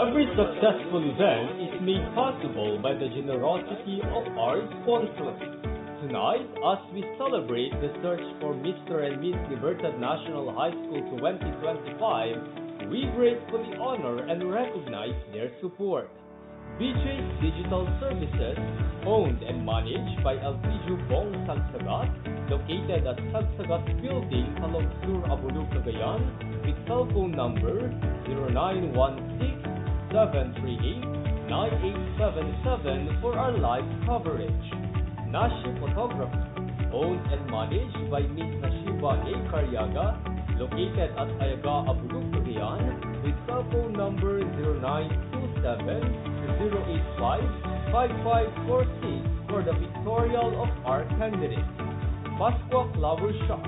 Every successful event is made possible by the generosity of our sponsors. Tonight, as we celebrate the search for Mr. and Miss Libertad National High School 2025, we gratefully honor and recognize their support. BJ's Digital Services, owned and managed by Elpidio Bong Sagsagat, located at Sagsagat Building, Calog Sur, Abulug, Cagayan, with cell phone number 0916-738-9877 for our live coverage. Nashi Photography, owned and managed by Ms. Nashiba A. Carriaga, located at Ayaga, Abulug, Cagayan, with cell phone number 0927-085-5546 for the pictorial of our candidates. Pasqua Flower Shop,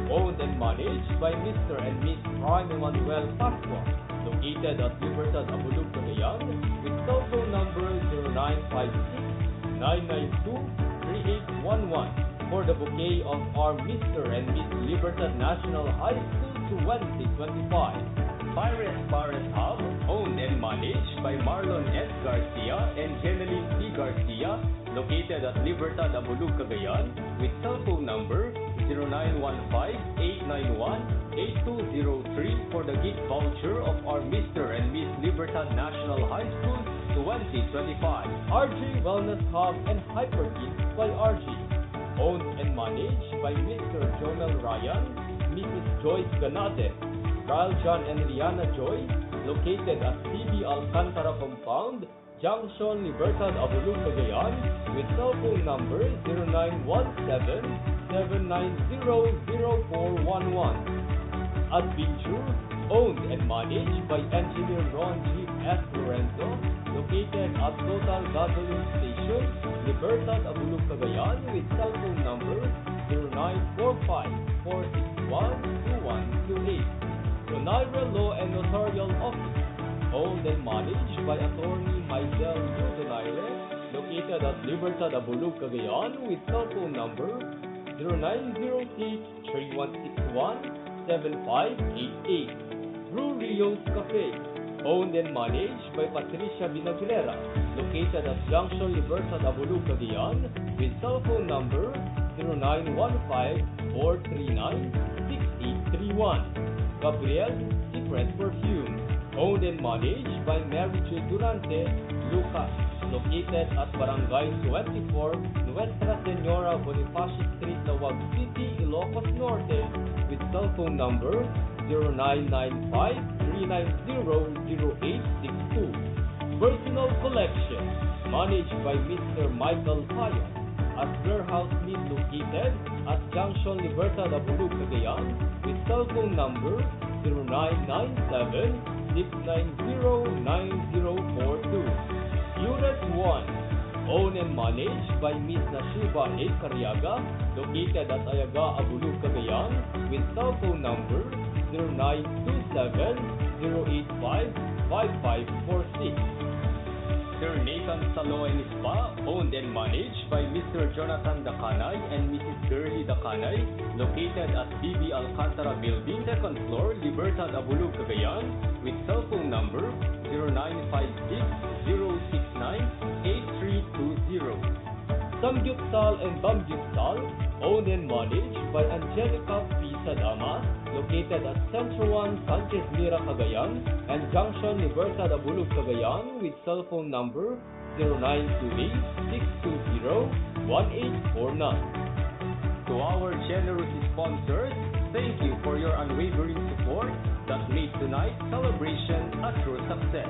owned and managed by Mr. and Miss Prime Emmanuel Pasqua, located at Libertad, Abulug, Cagayan, with cell phone number 0956-992-3811 for the bouquet of our Mr. and Miss Libertad National High School 2025. Pares Hub, owned and managed by Marlon S. Garcia and Jeneline P. Garcia, located at Libertad, Abulug, Cagayan, with cell phone number 0915-891-8203 for the gift voucher of our Mr. and Miss Libertad National High School 2025. RJ Wellness Hub and Hypergeek by RJ, owned and managed by Mr. Jonel Ryan, Mrs. Joyce Ganate, Kyle John and Rihanna Joy, located at CB Alcantara Compound, Junction, Libertad, Abulug, Cagayan, with cell phone number 0917-790-0411. Adventure, owned and managed by Engineer Ron G. S. Lorenzo, located at Total Gasoline Station, Libertad, Abulug, Cagayan, with cell phone number 0945-461-2128. Donaire Law and Notarial Office, owned and managed by Attorney Maisel U. Donaire, located at Libertad, Abulug, Cagayan, with cell phone number 0906-3161-7588. Brew Rio's Cafe, owned and managed by Patricia Vinagrera, located at Junction, Libertad, Abulug, Cagayan, with cell phone number 0915-439-6831. Gabriel Secret Perfume, owned and managed by Mary J. Durante Lucas, located at Barangay 24, Nuestra Senora Bonifacio Street, Tawag City, Ilocos Norte, with cell phone number 0995-390-0862. Personal Collection, managed by Mr. Michael Hayat, at Warehouse Meat, located at Junction, Libertad, Abulug, Cagayan, with cell phone number 0997-690-9042. Unit 1, owned and managed by Ms. Nashiba A. Carriaga, located at Ayaga, Abulug, Cagayan, with cell phone number 0927-085-5546. Sir Nathan Salon and Spa, owned and managed by Mr. Jonathan Dacanay and Mrs. Girly Dacanay, located at BB Alcantara Building, 2nd floor, Libertad, Abulug, Cagayan, with cell phone number 0956-069-8320. Samgyupsal and Bamgyupsal, owned and managed by Angelica P. Sadama, located at Centro 1, Sanchez Mira, Cagayan, and Junction, Libertad, Abulug, Cagayan, with cell phone number 0928-620-1849. To our generous sponsors, thank you for your unwavering support that made tonight's celebration a true success.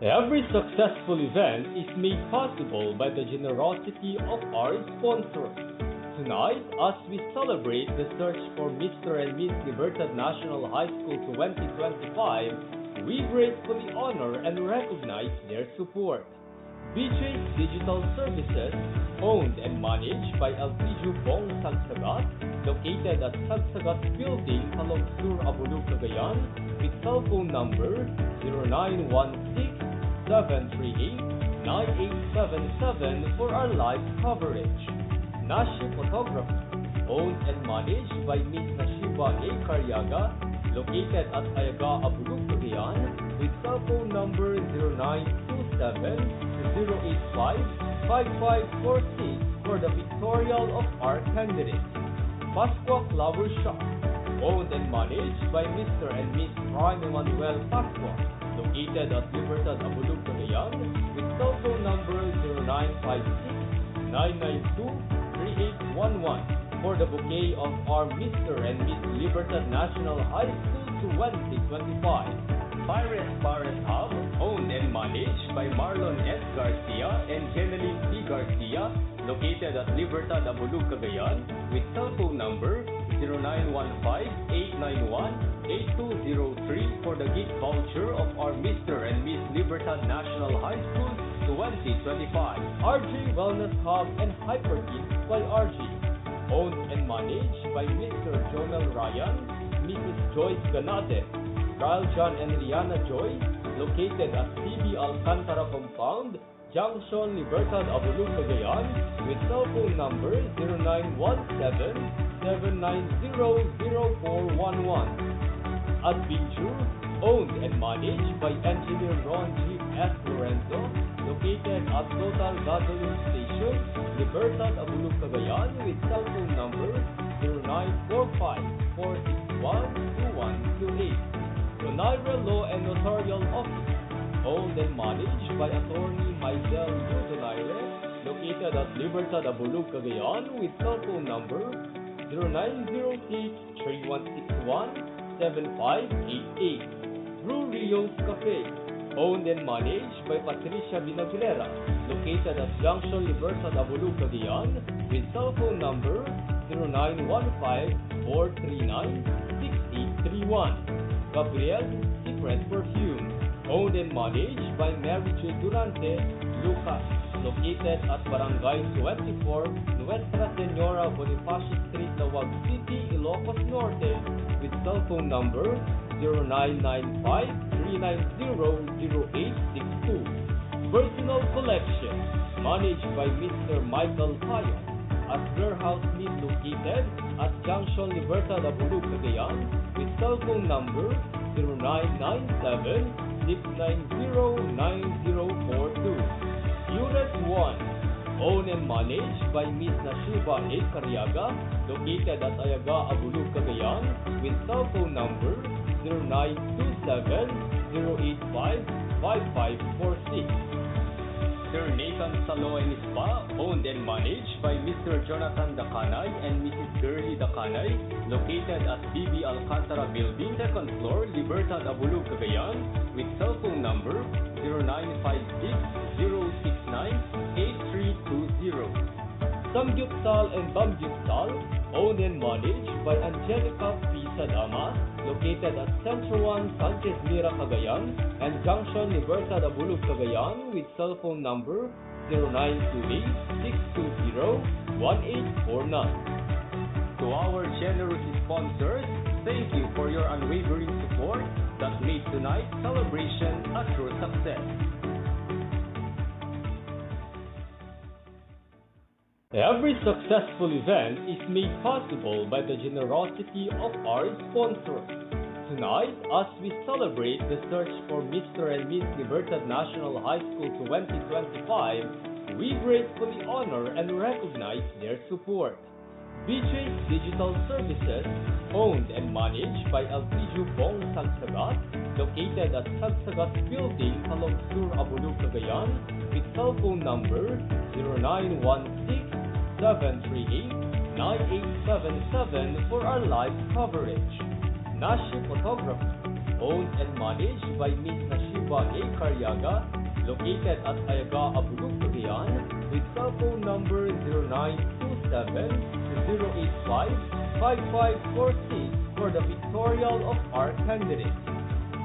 Every successful event is made possible by the generosity of our sponsors. Tonight, as we celebrate the search for Mr. and Miss Libertad National High School 2025, we gratefully honor and recognize their support. BJ's Digital Services, owned and managed by Elpidio Bong Sagsagat, located at Sagsagat Building, Kalogsur, Abulug, Cagayan, with cell phone number 0916-738-9877 for our live coverage. Nashi Photography, owned and managed by Ms. Nashiba A. Carriaga, located at Ayaga, Abulug, Cagayan, with cell phone number 0927-085-5546 for the pictorial of our candidates. Pasqua Flower Shop, owned and managed by Mr. and Ms. Prime Emmanuel Pasqua, located at Libertad, Abulug, Cagayan, with cell phone number 0956-992-3811 for the bouquet of our Mr. and Miss Libertad National High School 2025. Pares Hub, owned and managed by Marlon S. Garcia and Jeneline P. Garcia, located at Libertad, Abulug, Cagayan, with cell phone number 0915-891-8203 for the gift voucher of our Mr. and Miss Libertad National High School 2025. RJ Wellness Hub and Hypergeek by RJ, owned and managed by Mr. Jonel Ryan, Mrs. Joyce Ganate, Kyle John and Rihanna Joy, located at CB Alcantara Compound, Junction, Libertad, Abulug, Cagayan, with cell phone number 0917-790-0411. Adventure, owned and managed by Engineer Ron G. S. Lorenzo, located at Total Gasoline Station, Libertad, Abulug, Cagayan, with cell phone number 0945-461-2128. Donaire Law and Notarial Office, owned and managed by Attorney Maisel U. Donaire, located at Libertad, Abulug, Cagayan, with cell phone number 0906-3161-7588. Brew Rio's Cafe, owned and managed by Patricia Vinagrera, located at Junction, Libertad, Abulug, Cagayan, with cell phone number 0915-439-6031. Gabriel Secret Perfume, owned and managed by Mary J. Durante Lucas, located at Barangay 24, Nuestra Senora Bonifacio Street, Tawag City, Ilocos Norte, with cell phone number 0995-390-0862. Personal Collection, managed by Mr. Michael Payas, at Warehouse Meat, located at Junction, Libertad, Abulug, Cagayan, with cell phone number 0997-690-9042. Unit 1, owned and managed by Ms. Nashiba A. Carriaga, located at Ayaga, Abulug, Cagayan, with cell phone number 0927-085-5546. Sir Nathan Salo and Spa, owned and managed by Mr. Jonathan Dacanay and Mrs. Girly Dacanay, located at BB Alcantara Building, 2nd floor, Libertad, Abulug, Cagayan, with cell phone number 0956-069-8320. Samgyupsal and Bamgyupsal, owned and managed by Angelica P. Sadama, located at Centro 1, Sanchez Mira, Cagayan, and Junction, Libertad, Abulug, Cagayan, with cell phone number 0928-620-1849. To our generous sponsors, thank you for your unwavering support that made tonight's celebration a true success. Every successful event is made possible by the generosity of our sponsors. Tonight, as we celebrate the search for Mr. and Miss Libertad National High School 2025, we gratefully honor and recognize their support. BJ's Digital Services, owned and managed by Elpidio Bong Sagsagat, located at Sagsagat Building, Kalogsur, Abulug, Cagayan, with cell phone number 0916-738-9877 for our live coverage. Nashi Photography, owned and managed by Ms. Nashiba A. Carriaga, located at Ayaga, Abulug, Cagayan, with cell phone number 0927-085-5546 for the pictorial of our candidate.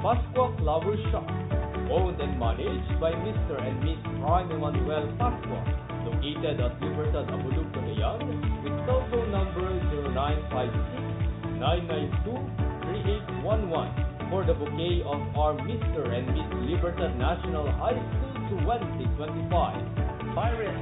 Pasqua Flower Shop, owned and managed by Mr. and Ms. Prime Emmanuel Pasqua, located at Libertad, Abulug, Cagayan, with cell phone number 0956-992-3811 for the bouquet of our Mr. and Miss Libertad National High School 2025. Pares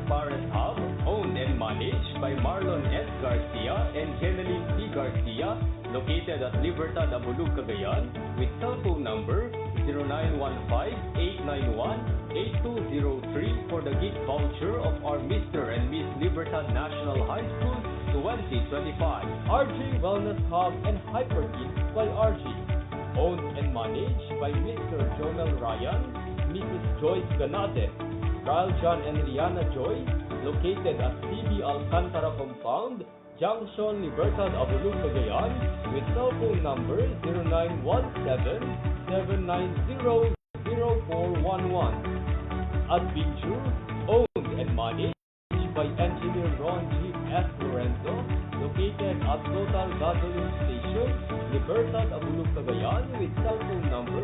Hub, owned and managed by Marlon S. Garcia and Jeneline P. Garcia, located at Libertad, Abulug, Cagayan, with cell phone number 0915-891-8203 for the gift voucher of our Mr. and Miss Libertad National High School 2025. RJ Wellness Hub and Hyperkids by RJ, owned and managed by Mr. Jonel Ryan, Mrs. Joyce Ganade, Kyle John and Rihanna Joy, located at CB Alcantara Compound, Junction, Libertad, Abulug, Cagayan, with cell phone number 0917-790-0411. Adventure, owned and managed by Engineer Ron G. S. Lorenzo, located at Total Gasoline Station, Libertad, Abulug, Cagayan, with cell phone number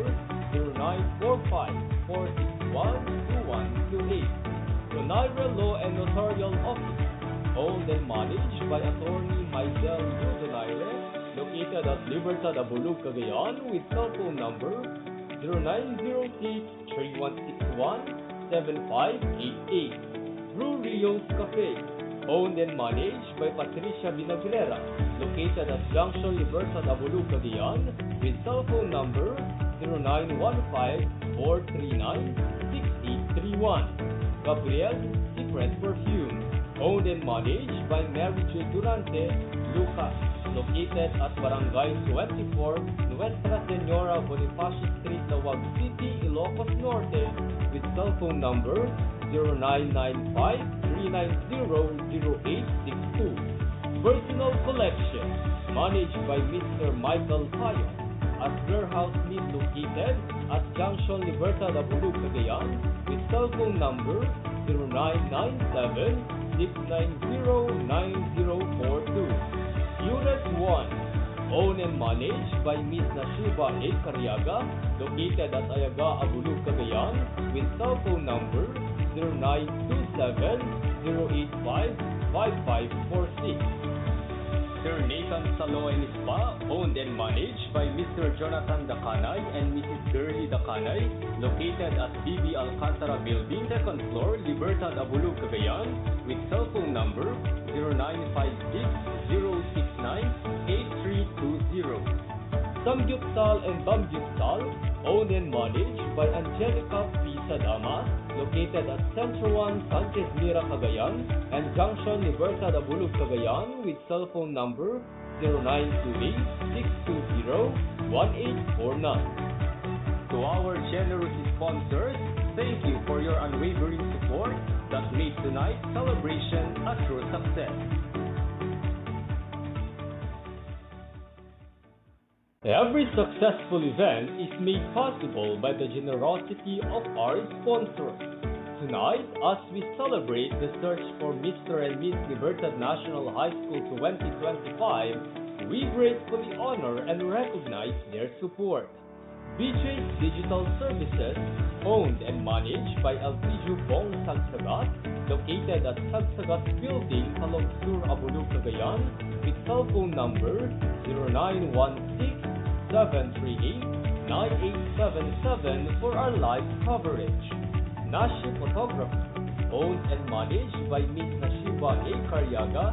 0945-461-2128. Donaire Law and Notarial Office, owned and managed by Attorney Maisel U. Donaire, located at Libertad, Abulug, Cagayan, with cell phone number 0906-3161-7588. Brew Rio's Cafe, owned and managed by Patricia Vinagrera, located at Junction, Libertad, Abulug, Cagayan, with cell phone number 0915-439-6831. Gabriel Secret Perfume, owned and managed by Mary J. Durante Lucas, located at Barangay 24, Nuestra Senora Bonifacio Street, Tawag City, Ilocos Norte, with cell phone number 0995-390-0862. Personal Collection, managed by Mr. Michael Payo, at Warehouse Meat, located at Junction, Libertad, Abulug, Cagayan, with cell phone number 0997-690-9042. Unit 1, owned and managed by Ms. Nashiba A. Carriaga, located at Ayaga, Abulug, Cagayan, with cell phone number 0927-085-5546. Sir Nathan Salo and Spa, owned and managed by Mr. Jonathan Dacanay and Mrs. Girly Dacanay, located at BB Alcantara Building, 2nd floor, Libertad, Abulug, Cagayan, with cell phone number 0956-069-8320. Samgyupsal and Bamgyupsal, owned and managed by Angelica P. Sadama, located at Centro 1, Sanchez Mira, Cagayan, and Junction, Libertad, Abulug, Cagayan, with cell phone number 0928-620-1849. To our generous sponsors, thank you for your unwavering support that made tonight's celebration a true success. Every successful event is made possible by the generosity of our sponsors. Tonight, as we celebrate the search for Mr. and Miss Libertad National High School 2025, we gratefully honor and recognize their support. BJ's Digital Services, owned and managed by Elpidio Bong Sagsagat, located at Sagsagat Building, Talong Sur, Abulug, Cagayan, with cell phone number 0916-738-9877 for our live coverage. Nashi Photography, owned and managed by Ms. Nashiba A. Carriaga,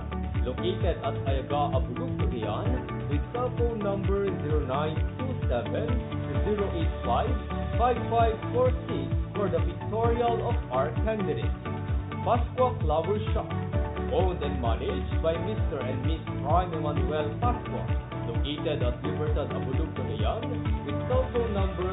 located at Ayaga, Abulug, Cagayan, with cell phone number 0927-085-5546 for the pictorial of our candidate. Pasqua Flower Shop, owned and managed by Mr. and Miss Prime Emmanuel Pasqua, located at Libertad, Abulug, Cagayan, with cell phone number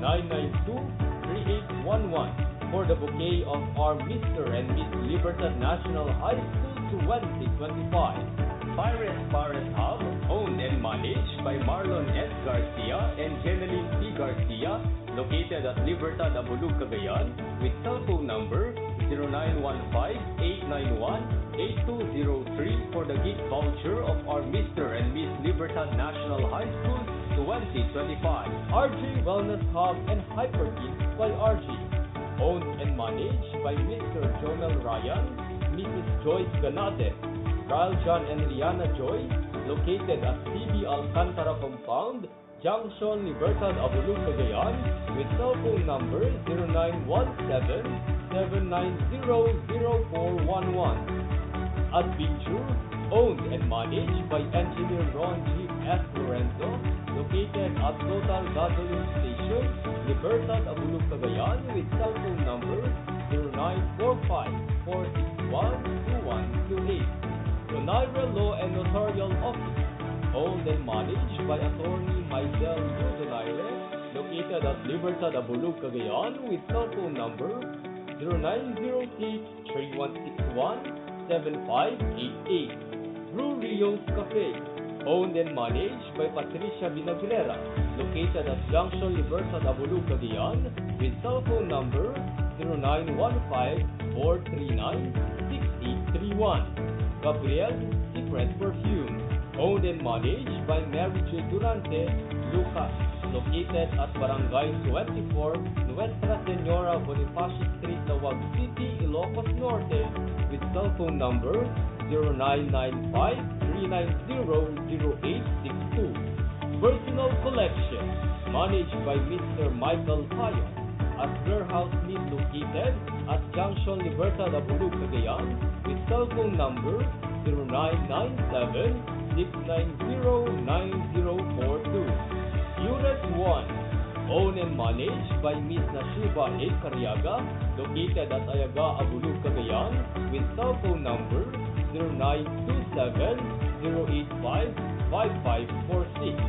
0956-992-3811 for the bouquet of our Mr. and Miss Libertad National High School 2025. Pares Hub, owned and managed by Marlon S. Garcia and Jeneline P. Garcia, located at Libertad, Abulug, Cagayan, with cell phone number 0915-891-8203 for the gift voucher of our Mr. and Miss Libertad National High School 2025. RG Wellness Hub and Hyperkit by RG, owned and managed by Mr. Jonel Ryan, Mrs. Joyce Ganate, Kyle John and Rihanna Joy, located at CB Alcantara Compound, Junction, Libertad, Abulug, Cagayan, with cell phone number 0917-790-0411. At Picture, owned and managed by Engineer Ron G. S. Lorenzo, located at Total Gasoline Station, Libertad, Abulug, Cagayan, with cell phone number 0945-461-2128. Donaire Law and Notarial Office, owned and managed by Attorney Maisel Donaire, located at Libertad, Abulug, Cagayan, with cell phone number 0906-3161-7588. Brew Rio's Cafe, owned and managed by Patricia Vinagrera, located at Junction, Libertad, Abulug, Cagayan, with cell phone number 0915-439-6831. Gabriel Secret Perfume, owned and managed by Mary J. Durante Lucas, located at Barangay 24, Nuestra Senora Bonifacio Street, Lawag City, Ilocos Norte, with cell phone number 0995-390-0862. Personal Collection, managed by Mr. Michael Payo, at Warehouse Meat located at Junction, Libertad, Abulug, Cagayan, with cell phone number 0997-690-9042. Unit 1, owned and managed by Ms. Nashiba A. Cariaga, located at Ayaga, Abulug, Cagayan, with cell phone number 0927-085-5546.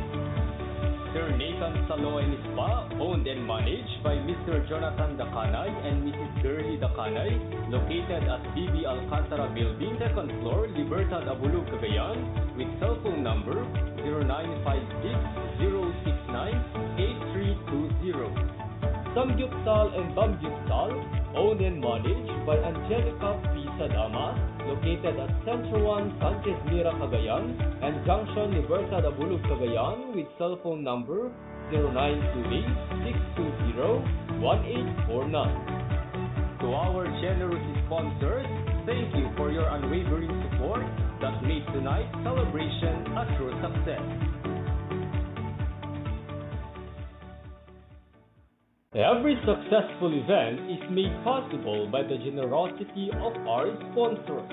Sir Nathan Salo and Spa, owned and managed by Mr. Jonathan Dacanay and Mrs. Girly Dacanay, located at BB Alcantara Building, 2nd floor, Libertad, Abulug, Cagayan, with cell phone number 0956-069-8320. Samgyupsal and Bamgyupsal, owned and managed by Angelica P. Sadama, located at Central 1, Sanchez Mira, Cagayan, and Junction, Libertad, Abulug, Cagayan, with cell phone number 0928-620-1849. To our generous sponsors, thank you for your unwavering support that made tonight's celebration a true success. Every successful event is made possible by the generosity of our sponsors.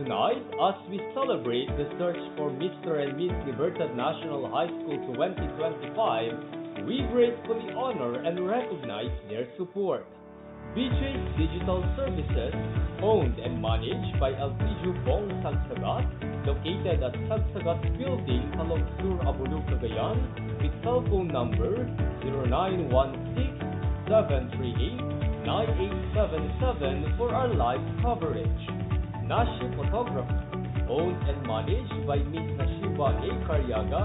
Tonight, as we celebrate the search for Mr. and Miss Libertad National High School 2025, we gratefully honor and recognize their support. BJ's Digital Services, owned and managed by Elpidio Bong Sagsagat, located at Sagsagat Building, Calong Sur, Abulug, Cagayan, with cell phone number 0916-738-9877 for our live coverage. Nashi Photography, owned and managed by Ms. Nashiba A. Cariaga,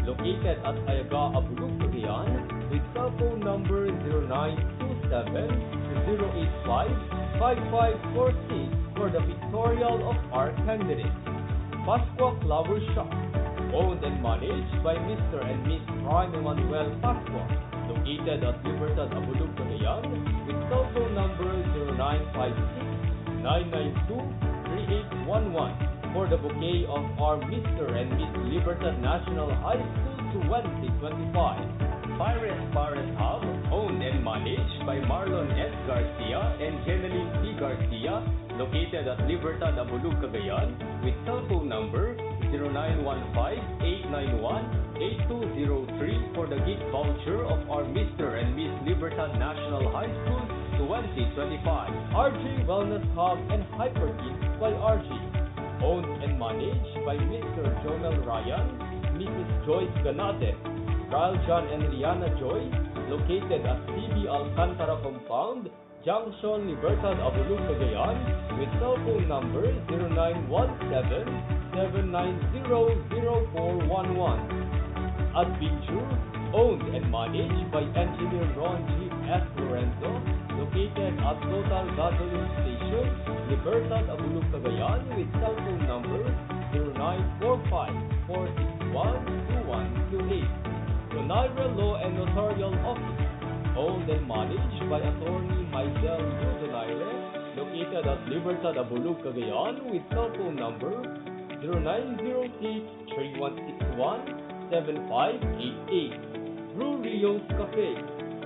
located at Ayaga, Abulug, Cagayan, with cell phone number 0927-085-5546 for the pictorial of our candidates. Pasqua Flower Shop, owned and managed by Mr. and Miss Juan Emanuel Pasqua, located at Libertad, Abulug, Cagayan, with cell phone number 0956-992-3811 for the bouquet of our Mr. and Miss Libertad National High School 2025. Pares Hub, owned and managed by Marlon S. Garcia and Jeneline P. Garcia, located at Libertad, Abulug, Cagayan, with cell phone number 0915-891-8203 for the gift voucher of our Mr. and Miss Libertad National High School 2025. RG Wellness Hub and Hyperkit by RG, owned and managed by Mr. Jonel Ryan, Mrs. Joyce Ganate, Kyle John and Rihanna Joy, located at CB Alcantara Compound, Junction Libertad Abulug, Cagayan with cell phone number 0917-790-0411. Adventure, owned and managed by Engineer Ron G. S. Lorenzo, located at Total Gasoline Station, Libertad Abulug, Cagayan with cell phone number 0945-461-2128. Donaire Law and Notarial Office, owned and managed by Attorney Maisel U. Donaire, located at Libertad Abulug, Cagayan with cell phone number 0906-3161-7588. Brew Rios Cafe,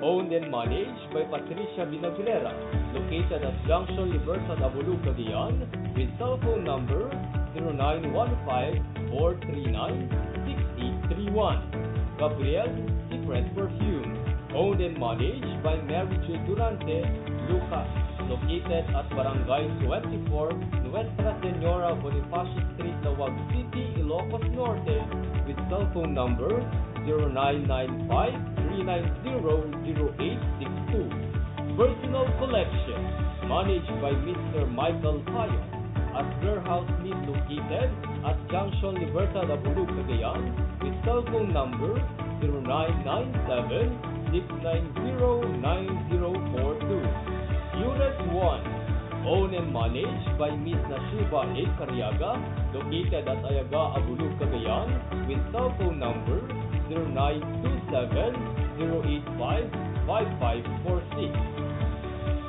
owned and managed by Patricia Vinagrera, located at Junction Libertad Abulug, Cagayan with cell phone number 0915-439-6831. Gabriel Secret Perfume, owned and managed by Mary Jo Durante Lucas, located at Barangay 24, Nuestra Senora Bonifacio Street, Tawag City, Ilocos Norte, with cell phone number 0995-390-0862. Personal Collection, managed by Mr. Michael Payo, at warehouse meet located at Junction Libertad Abulug, Cagayan, with cell phone number 0997-690-9042. Unit 1, owned and managed by Ms. Nashiba A. Cariaga, located at Ayaga, Abulug, Cagayan, with cell phone number 0927-085-5546.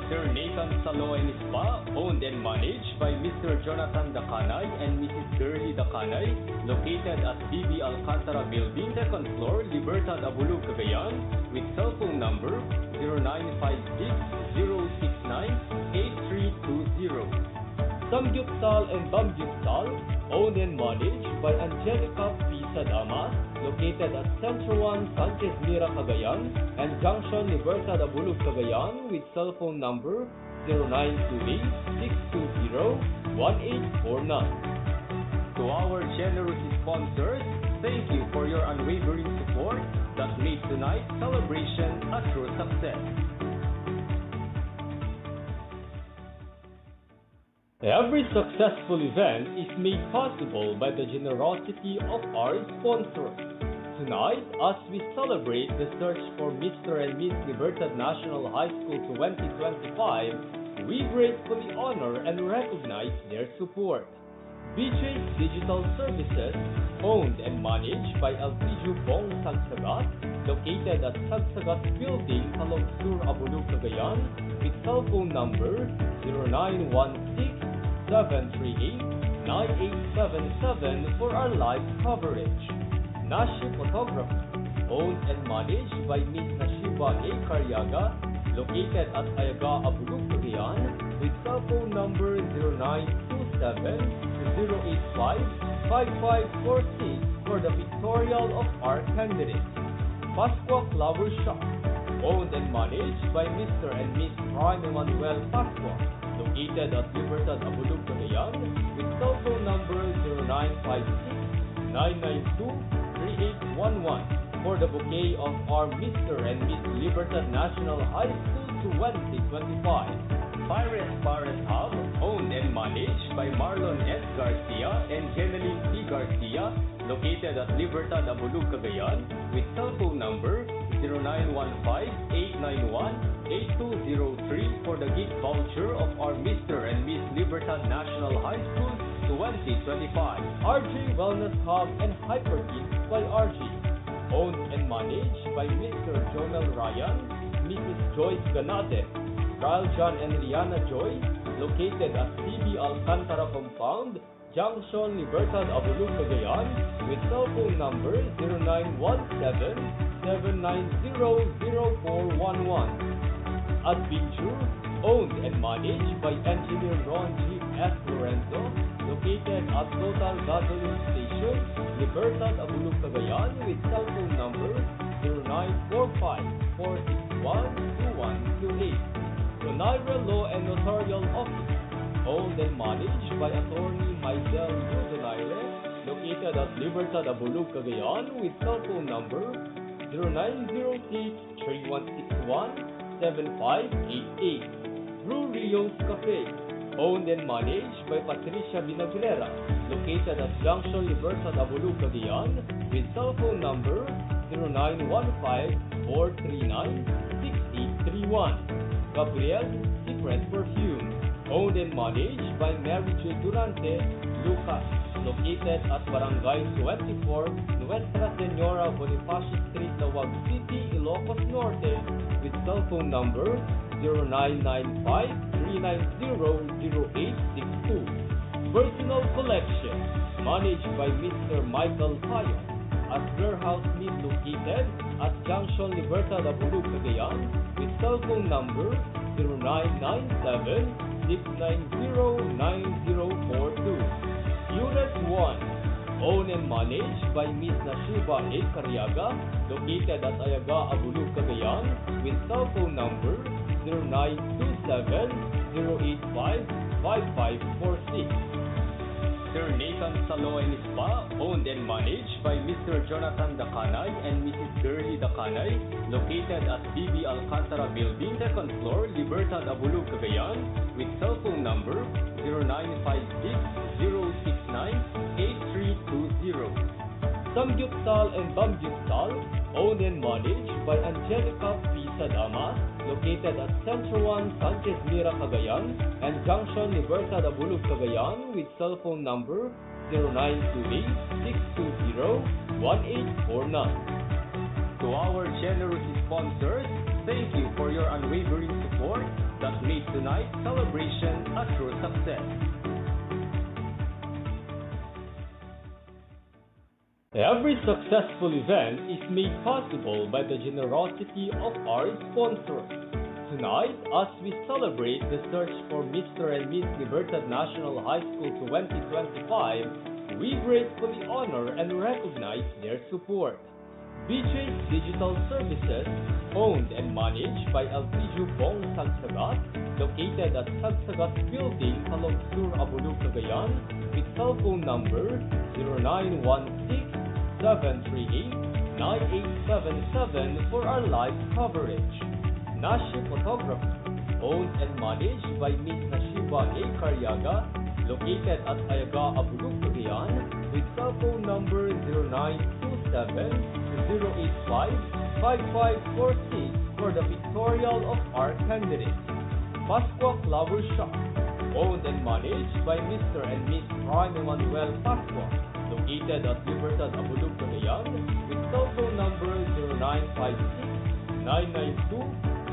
Sir Nathan Salo and Spa, owned and managed by Mr. Jonathan Dacanay and Mrs. Girly Dacanay, located at BB Alcantara Building, 2nd floor, Libertad Abulug, Cagayan, with cell phone number 0956-069-8320. Samgyupsal and Bamgyupsal, owned and managed by Angelica P. Sadamas, located at Centro 1, Sanchez Mira, Cagayan, and Junction Libertad Abulug, Cagayan, with cell phone number 0928-620-1849. To our generous sponsors, thank you for your unwavering support that made tonight's celebration a true success. Every successful event is made possible by the generosity of our sponsors. Tonight, as we celebrate the search for Mr. and Miss Libertad National High School 2025, we gratefully honor and recognize their support. BJ's Digital Services, owned and managed by Elpidio Bong Sagsagat, located at Sagsagat Building, Talog Sur, Abulug, Cagayan, with cell phone number 0916-738-9877 for our live coverage. Nashi Photography, owned and managed by Ms. Nashiba A. Cariaga, located at Ayaga, Abulug, Cagayan, with cell phone number 0927-085-5546 for the pictorial of our candidates. Pasqua Flower Shop, owned and managed by Mr. and Ms. Prime Emmanuel Pasqua, located at Libertad Abulug, Cagayan, with cell phone number 0956-992-3811 for the bouquet of our Mr. and Miss Libertad National High School 2025. Pirates Hub, owned and managed by Marlon S. Garcia and Jeneline P. Garcia, located at Libertad Abulug, Cagayan, with cell phone number 0915-891-8203 for the gift voucher of our Mr. and Miss Libertad National High School 2025. RJ Wellness Hub and Hypergeek by RJ, owned and managed by Mr. Jonel Ryan, Mrs. Joyce Ganate, Kyle John and Rihanna Joy, located at CB Alcantara Compound, Junction Libertad Abulug, Cagayan, with cell phone number 0917-790-0411. Adventure, owned and managed by Engineer Ron G. S. Lorenzo, located at Total Gasoline Station, Libertad Abulug, Cagayan, with cell phone number 0945-461-2128. Donaire Law and Notarial Office, owned and managed by Attorney Maisel U. Donaire, located at Libertad Abulug, Cagayan, with cell phone number 0906-3161-7588. Brew Rio's Cafe, owned and managed by Patricia Binaglera, located at Junction Libertad Abulu, Cagayan, with cell phone number 0915-439-6831. Gabriel Secret Perfume, owned and managed by Mary J. Durante Lucas, located at Barangay 24, Nuestra Senora Bonifacio Street, Tawag City, Ilocos Norte, with cell phone number 0995-390-0862. Personal Collection, managed by Mr. Michael Hayo, at Warehouse Meat located at Junction Libertad Abulu, Cagayan, with cell phone number 0997-690-9042. Unit 1, owned and managed by Ms. Nashiba A. Cariaga, located at Ayaga, Abulu, Cagayan, with cell phone number 0927-085-5546. Sir Nathan Salo and Spa, owned and managed by Mr. Jonathan Dacanay and Mrs. Girlie Dacanay, located at BB Alcantara Building, 2nd floor, Libertad, Abulu, Cagayan, with cell phone number 0956-069-8320. Samgyupsal and Bamgyupsal, owned and managed by Angelica P. Sadama, located at Centro 1, Sanchez Mira, Cagayan, and Junction Libertad Abulu, Cagayan, with cell phone number 0928-620-1849. To our generous sponsors, thank you for your unwavering support that made tonight's celebration a true success. Every successful event is made possible by the generosity of our sponsors. Tonight, as we celebrate the search for Mr. and Miss Libertad National High School 2025, we gratefully honor and recognize their support. BJ's Digital Services, owned and managed by Elpidio Bong Sagsagat, located at Sagsagat Building, Calog Sur, Abulu, Cagayan, with cell phone number 0916-738-9877 for our live coverage. Nashi Photography, owned and managed by Ms. Nashiba A. Cariaga, located at Ayaga, Abulu, Cagayan, with cell phone number 0927-085-5546 for the pictorial of our candidates. Pasqua Flower Shop, owned and managed by Mr. and Ms. Prime Emmanuel Pasqua, located at Libertad Abulu, Cagayan, with cell phone number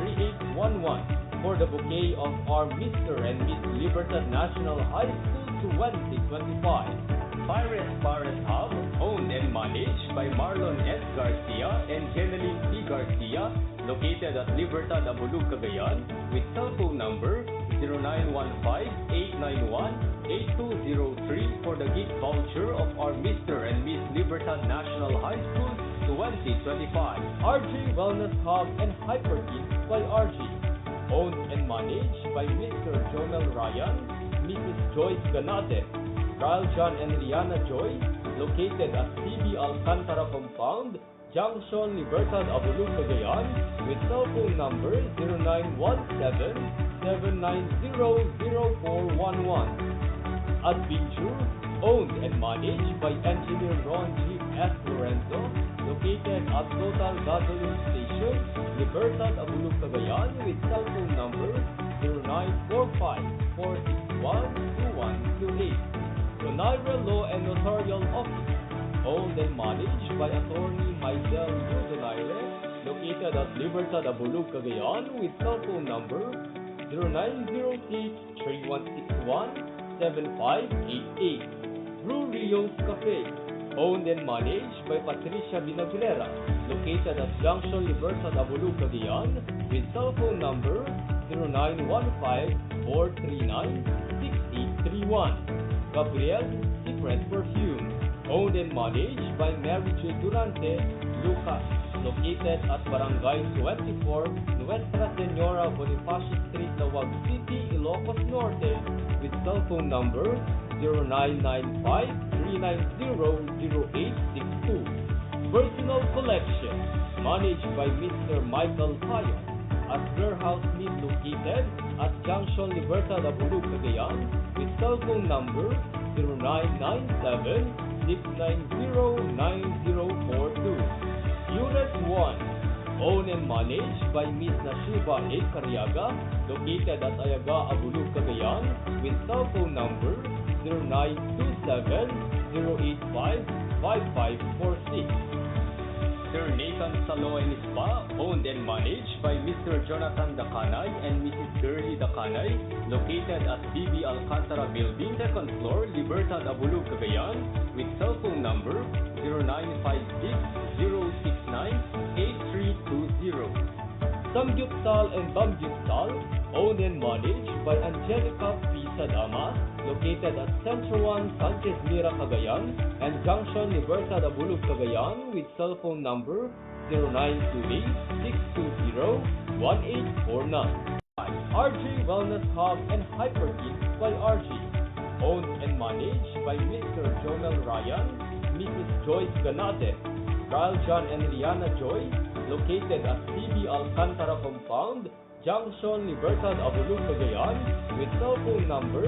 0956-992-3811 for the bouquet of our Mr. and Miss Libertad National High School 2025. Pares Hub, owned and managed by Marlon S. Garcia and Jeneline P. Garcia, located at Libertad Abulu, Cagayan, with cell phone number 0915-891-8203 for the gift voucher of our Mr. and Miss Libertad National High School 2025. RG Wellness Hub and Hyperkids by RG, owned and managed by Mr. Jonel Ryan, Mrs. Joyce Ganate, Kyle John and Rihanna Joy, located at CB Alcantara Compound, Junction Libertad Abulu, Cagayan, with cell phone number 0917-790-0411. Adventure, owned and managed by Engineer Ron G. S. Lorenzo, located at Total Gasoline Station, Libertad Abulu, Cagayan, with cell phone number 0945-461-2128. Donaire Law and Notarial Office, owned and managed by Attorney Maisel U. Donaire, located at Libertad Abulu, Cagayan, with cell phone number 0906-3161-7588. Brew Rio's Cafe, owned and managed by Patricia Binaglera, located at Junction Libertad Abulu, Cagayan, with cell phone number 0915-439-6831. Gabriel Secret Perfume, owned and managed by Mary J. Durante Lucas, located at Barangay 24, Nuestra Senora Bonifacio Street, Tawag City, Ilocos Norte, with cell phone number 0995-390-0862. Personal Collection, managed by Mr. Michael Hayo, as warehouse meat located at Junction Libertad Abulug, Cagayan with cell phone number 0997-690-9042. Unit 1, owned and managed by Ms. Nashiba A. Cariaga, located at Ayaga, Abulug, Cagayan with cell phone number 0927-085-5546. Sir Nathan Salon and Spa, owned and managed by Mr. Jonathan Dacanay and Mrs. Girly Dacanay, located at BB Alcantara Building, 2nd floor, Libertad, Abulug, Cagayan, with cell phone number 0956-069-8320. Samgyupsal and Bamgyupsal, owned and managed by Angelica P. Sadamas, located at Centro 1, Sanchez Mira, Cagayan, and Junction Libertad Abulug, Cagayan, with cell phone number 0928-620-1849. RJ Wellness Hub and Hyperkids by RJ, owned and managed by Mr. Jonel Ryan, Mrs. Joyce Ganate, Kyle John and Rihanna Joy, located at CB Alcantara Compound, Junction Libertad Abulug, Cagayan, with cell phone number